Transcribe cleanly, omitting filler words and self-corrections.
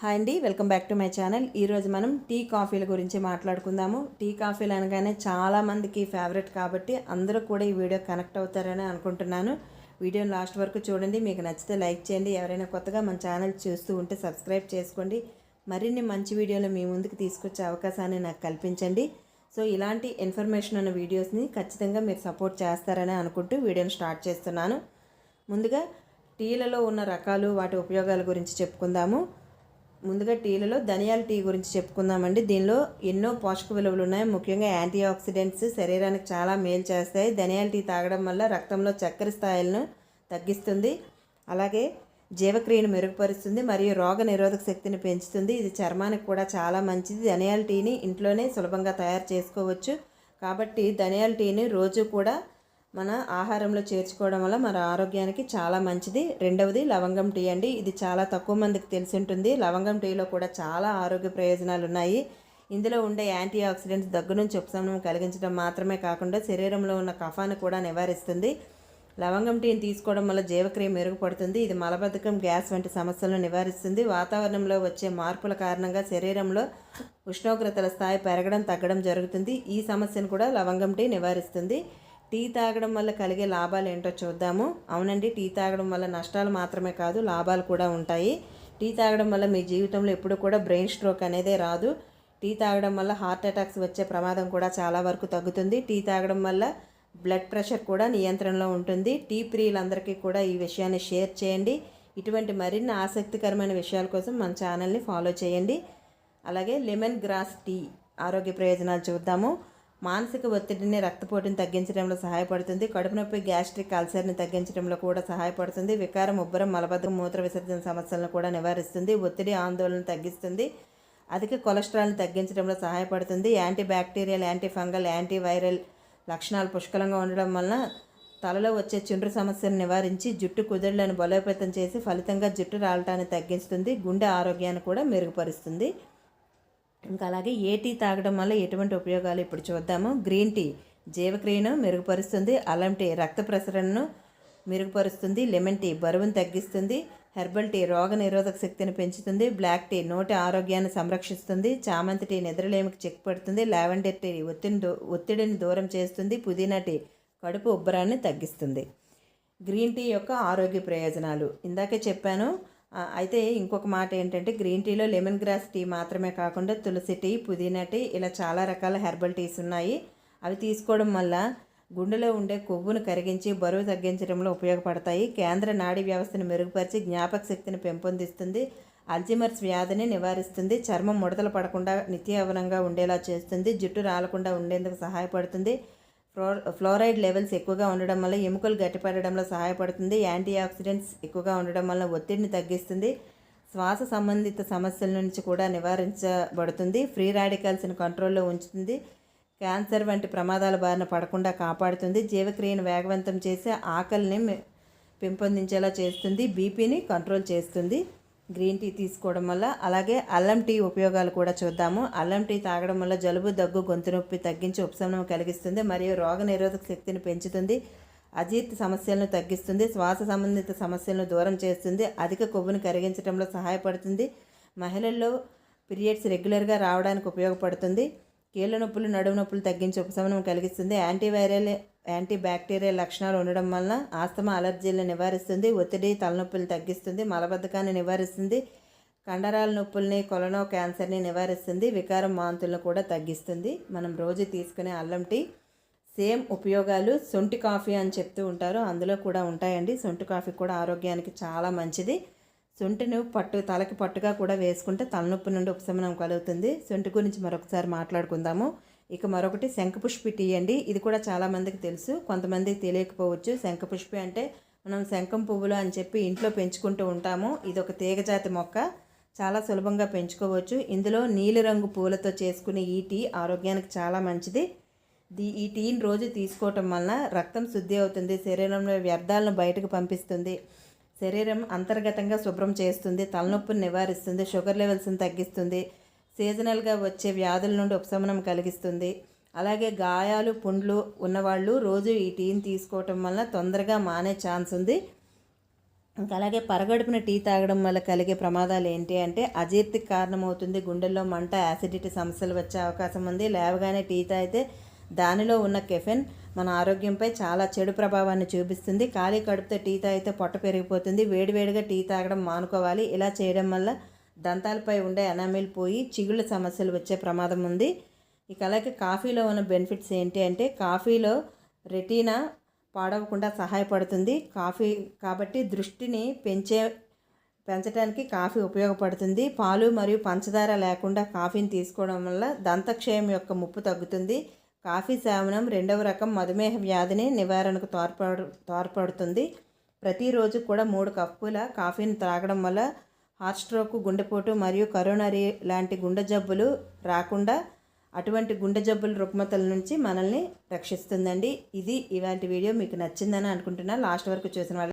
Hi అండి, welcome back to my channel. ఈరోజు మనం టీ కాఫీల గురించి మాట్లాడుకుందాము. టీ కాఫీలు అనగానే చాలామందికి ఫేవరెట్ కాబట్టి అందరూ కూడా ఈ వీడియో కనెక్ట్ అవుతారని అనుకుంటున్నాను. వీడియోని లాస్ట్ వరకు చూడండి. మీకు నచ్చితే లైక్ చేయండి. ఎవరైనా కొత్తగా మన ఛానల్ చూస్తూ ఉంటే సబ్స్క్రైబ్ చేసుకోండి. మరిన్ని మంచి వీడియోలు మీ ముందుకు తీసుకొచ్చే అవకాశాన్ని నాకు కల్పించండి. సో ఇలాంటి ఇన్ఫర్మేషన్ ఉన్న వీడియోస్ని ఖచ్చితంగా మీరు సపోర్ట్ చేస్తారని అనుకుంటూ వీడియోని స్టార్ట్ చేస్తున్నాను. ముందుగా టీలలో ఉన్న రకాలు, వాటి ఉపయోగాల గురించి చెప్పుకుందాము. ముందుగా టీలలో ధనియాల టీ గురించి చెప్పుకుందామండి. దీనిలో ఎన్నో పోషక విలువలు ఉన్నాయి. ముఖ్యంగా యాంటీ ఆక్సిడెంట్స్ శరీరానికి చాలా మేలు చేస్తాయి. ధనియాల టీ తాగడం వల్ల రక్తంలో చక్కెర స్థాయిలను తగ్గిస్తుంది. అలాగే జీవక్రియను మెరుగుపరుస్తుంది మరియు రోగ నిరోధక శక్తిని పెంచుతుంది. ఇది చర్మానికి కూడా చాలా మంచిది. ధనియాల టీని ఇంట్లోనే సులభంగా తయారు చేసుకోవచ్చు. కాబట్టి ధనియాల టీని రోజు కూడా మన ఆహారంలో చేర్చుకోవడం వల్ల మన ఆరోగ్యానికి చాలా మంచిది. రెండవది లవంగం టీ అండి. ఇది చాలా తక్కువ మందికి తెలిసి ఉంటుంది. లవంగం టీలో కూడా చాలా ఆరోగ్య ప్రయోజనాలు ఉన్నాయి. ఇందులో ఉండే యాంటీ ఆక్సిడెంట్స్ దగ్గు నుంచి ఉపశమనం కలిగించడం మాత్రమే కాకుండా శరీరంలో ఉన్న కఫాన్ని కూడా నివారిస్తుంది. లవంగం టీని తీసుకోవడం వల్ల జీవక్రియ మెరుగుపడుతుంది. ఇది మలబద్ధకం, గ్యాస్ వంటి సమస్యలను నివారిస్తుంది. వాతావరణంలో వచ్చే మార్పుల కారణంగా శరీరంలో ఉష్ణోగ్రతల స్థాయి పెరగడం, తగ్గడం జరుగుతుంది. ఈ సమస్యను కూడా లవంగం టీ నివారిస్తుంది. టీ తాగడం వల్ల కలిగే లాభాలు ఏంటో చూద్దాము. అవునండి, టీ తాగడం వల్ల నష్టాలు మాత్రమే కాదు, లాభాలు కూడా ఉంటాయి. టీ తాగడం వల్ల మీ జీవితంలో ఎప్పుడు కూడా బ్రెయిన్ స్ట్రోక్ అనేదే రాదు. టీ తాగడం వల్ల హార్ట్ అటాక్స్ వచ్చే ప్రమాదం కూడా చాలా వరకు తగ్గుతుంది. టీ తాగడం వల్ల బ్లడ్ ప్రెషర్ కూడా నియంత్రణలో ఉంటుంది. టీ ప్రియులందరికీ కూడా ఈ విషయాన్ని షేర్ చేయండి. ఇటువంటి మరిన్ని ఆసక్తికరమైన విషయాల కోసం మన ఛానల్ని ఫాలో చేయండి. అలాగే లెమన్ గ్రాస్ టీ ఆరోగ్య ప్రయోజనాలు చూద్దాము. మానసిక ఒత్తిడిని, రక్తపోటుని తగ్గించడంలో సహాయపడుతుంది. కడుపు నొప్పి, గ్యాస్ట్రిక్ అల్సర్ని తగ్గించడంలో కూడా సహాయపడుతుంది. వికారం, ఉబ్బరం, మలబద్ధకం, మూత్ర విసర్జన సమస్యలను కూడా నివారిస్తుంది. ఒత్తిడి, ఆందోళన తగ్గిస్తుంది. అధిక కొలెస్ట్రాల్ని తగ్గించడంలో సహాయపడుతుంది. Anti bacterial, anti fungal, anti viral లక్షణాలు పుష్కలంగా ఉండడం వలన తలలో వచ్చే చుండ్రు సమస్యను నివారించి జుట్టు కుదుళ్లను బలోపేతం చేసి ఫలితంగా జుట్టు రాలటాన్ని తగ్గిస్తుంది. గుండె ఆరోగ్యాన్ని కూడా మెరుగుపరుస్తుంది. ఇంకా అలాగే ఏ టీ తాగడం వల్ల ఎటువంటి ఉపయోగాలు ఇప్పుడు చూద్దాము. గ్రీన్ టీ జీవక్రియను మెరుగుపరుస్తుంది. అల్లం టీ రక్త ప్రసరణను మెరుగుపరుస్తుంది. లెమన్ టీ బరువును తగ్గిస్తుంది. హెర్బల్ టీ రోగ నిరోధక శక్తిని పెంచుతుంది. బ్లాక్ టీ నోటి ఆరోగ్యాన్ని సంరక్షిస్తుంది. చామంతి టీ నిద్రలేమికి చెక్ పెడుతుంది. లావెండర్ టీ ఒత్తిడిని దూరం చేస్తుంది. పుదీనా టీ కడుపు ఉబ్బరాన్ని తగ్గిస్తుంది. గ్రీన్ టీ యొక్క ఆరోగ్య ప్రయోజనాలు ఇందాకే చెప్పాను. అయితే ఇంకొక మాట ఏంటంటే, గ్రీన్ టీలో లెమన్ గ్రాస్ టీ మాత్రమే కాకుండా తులసి టీ, పుదీనా టీ ఇలా చాలా రకాల హెర్బల్ టీస్ ఉన్నాయి. అవి తీసుకోవడం వల్ల గుండెలో ఉండే కొవ్వును కరిగించి బరువు తగ్గించడంలో ఉపయోగపడతాయి. కేంద్ర నాడీ వ్యవస్థను మెరుగుపరిచి జ్ఞాపక శక్తిని పెంపొందిస్తుంది. అల్జీమర్స్ వ్యాధిని నివారిస్తుంది. చర్మం ముడతలు పడకుండా నిత్యయవనంగా ఉండేలా చేస్తుంది. జుట్టు రాలకుండా ఉండేందుకు సహాయపడుతుంది. ఫ్లోరైడ్ లెవెల్స్ ఎక్కువగా ఉండడం వల్ల ఎముకలు గట్టిపడడంలో సహాయపడుతుంది. యాంటీ ఆక్సిడెంట్స్ ఎక్కువగా ఉండడం వల్ల ఒత్తిడిని తగ్గిస్తుంది. శ్వాస సంబంధిత సమస్యల నుంచి కూడా నివారించబడుతుంది. ఫ్రీ రాడికల్స్ని కంట్రోల్లో ఉంచుతుంది. క్యాన్సర్ వంటి ప్రమాదాల బారిన పడకుండా కాపాడుతుంది. జీవక్రియను వేగవంతం చేసి ఆకలిని పెంపొందించేలా చేస్తుంది. బీపీని కంట్రోల్ చేస్తుంది గ్రీన్ టీ తీసుకోవడం వల్ల. అలాగే అల్లం టీ ఉపయోగాలు కూడా చూద్దాము. అల్లం టీ తాగడం వల్ల జలుబు, దగ్గు, గొంతు నొప్పి తగ్గించి ఉపశమనం కలిగిస్తుంది మరియు రోగ నిరోధక శక్తిని పెంచుతుంది. అజీర్తి సమస్యలను తగ్గిస్తుంది. శ్వాస సంబంధిత సమస్యలను దూరం చేస్తుంది. అధిక కొవ్వును కరిగించడంలో సహాయపడుతుంది. మహిళల్లో పీరియడ్స్ రెగ్యులర్గా రావడానికి ఉపయోగపడుతుంది. కీళ్ళ నొప్పులు, నడుము నొప్పులు తగ్గించి ఉపశమనం కలిగిస్తుంది. యాంటీవైరల్, యాంటీ బ్యాక్టీరియల్ లక్షణాలు ఉండడం వలన ఆస్తమా, అలర్జీలను నివారిస్తుంది. ఒత్తిడి, తలనొప్పులు తగ్గిస్తుంది. మలబద్ధకాన్ని నివారిస్తుంది. కండరాల నొప్పుల్ని, కొలనో క్యాన్సర్ని నివారిస్తుంది. వికారం, వాంతులను కూడా తగ్గిస్తుంది. మనం రోజు తీసుకునే అల్లం టీ సేమ్ ఉపయోగాలు సొంటి కాఫీ అని చెప్తూ ఉంటారు, అందులో కూడా ఉంటాయండి. సొంటి కాఫీ కూడా ఆరోగ్యానికి చాలా మంచిది. సొంటిని తలకి పట్టుగా కూడా వేసుకుంటే తలనొప్పి నుండి ఉపశమనం కలుగుతుంది. సొంటి గురించి మరొకసారి మాట్లాడుకుందాము. ఇక మరొకటి శంఖపుష్పి టీ అండి. ఇది కూడా చాలామందికి తెలుసు, కొంతమందికి తెలియకపోవచ్చు. శంఖపుష్పి అంటే మనం శంఖం పువ్వులు అని చెప్పి ఇంట్లో పెంచుకుంటూ ఉంటాము. ఇది ఒక తీగజాతి మొక్క, చాలా సులభంగా పెంచుకోవచ్చు. ఇందులో నీలిరంగు పూలతో చేసుకునే ఈ టీ ఆరోగ్యానికి చాలా మంచిది. ఈ టీని రోజు తీసుకోవటం వలన రక్తం శుద్ధి అవుతుంది. శరీరంలో వ్యర్థాలను బయటకు పంపిస్తుంది. శరీరం అంతర్గతంగా శుభ్రం చేస్తుంది. తలనొప్పిని నివారిస్తుంది. షుగర్ లెవెల్స్ని తగ్గిస్తుంది. సీజనల్గా వచ్చే వ్యాధుల నుండి ఉపశమనం కలిగిస్తుంది. అలాగే గాయాలు, పుండ్లు ఉన్నవాళ్ళు రోజు ఈ టీని తీసుకోవటం వల్ల తొందరగా మానే ఛాన్స్ ఉంది. ఇంకా అలాగే పరగడుపున టీ తాగడం వల్ల కలిగే ప్రమాదాలు ఏంటి అంటే అజీర్తికి కారణమవుతుంది, గుండెల్లో మంట, యాసిడిటీ సమస్యలు వచ్చే అవకాశం ఉంది. లేవగానే టీ తాగితే దానిలో ఉన్న కెఫెన్ మన ఆరోగ్యంపై చాలా చెడు ప్రభావాన్ని చూపిస్తుంది. ఖాళీ కడుపుతో టీ తాగితే పొట్ట పెరిగిపోతుంది. వేడివేడిగా టీ తాగడం మానుకోవాలి. ఇలా చేయడం వల్ల దంతాలపై ఉండే ఎనామిల్ పోయి చిగుళ్ళ సమస్యలు వచ్చే ప్రమాదం ఉంది. ఇక అలాగే కాఫీలో ఉన్న బెనిఫిట్స్ ఏంటి అంటే కాఫీలో రెటీనా పాడవకుండా సహాయపడుతుంది. కాఫీ కాబట్టి దృష్టిని పెంచడానికి కాఫీ ఉపయోగపడుతుంది. పాలు మరియు పంచదార లేకుండా కాఫీని తీసుకోవడం వల్ల దంతక్షయం యొక్క ముప్పు తగ్గుతుంది. కాఫీ సేవనం 2వ రకం మధుమేహ వ్యాధిని నివారణకు తోడ్పడుతుంది. ప్రతిరోజు కూడా 3 కప్పుల కాఫీని త్రాగడం వల్ల హార్ట్ స్ట్రోక్, గుండెపోటు మరియు కరోనరీ లాంటి గుండె జబ్బులు రాకుండా అటువంటి గుండె జబ్బుల రుగ్మతల నుంచి మనల్ని రక్షిస్తుందండి. ఇది ఇవాంటి వీడియో మీకు నచ్చిందని అనుకుంటున్నా. లాస్ట్ వరకు చూసిన వాళ్ళు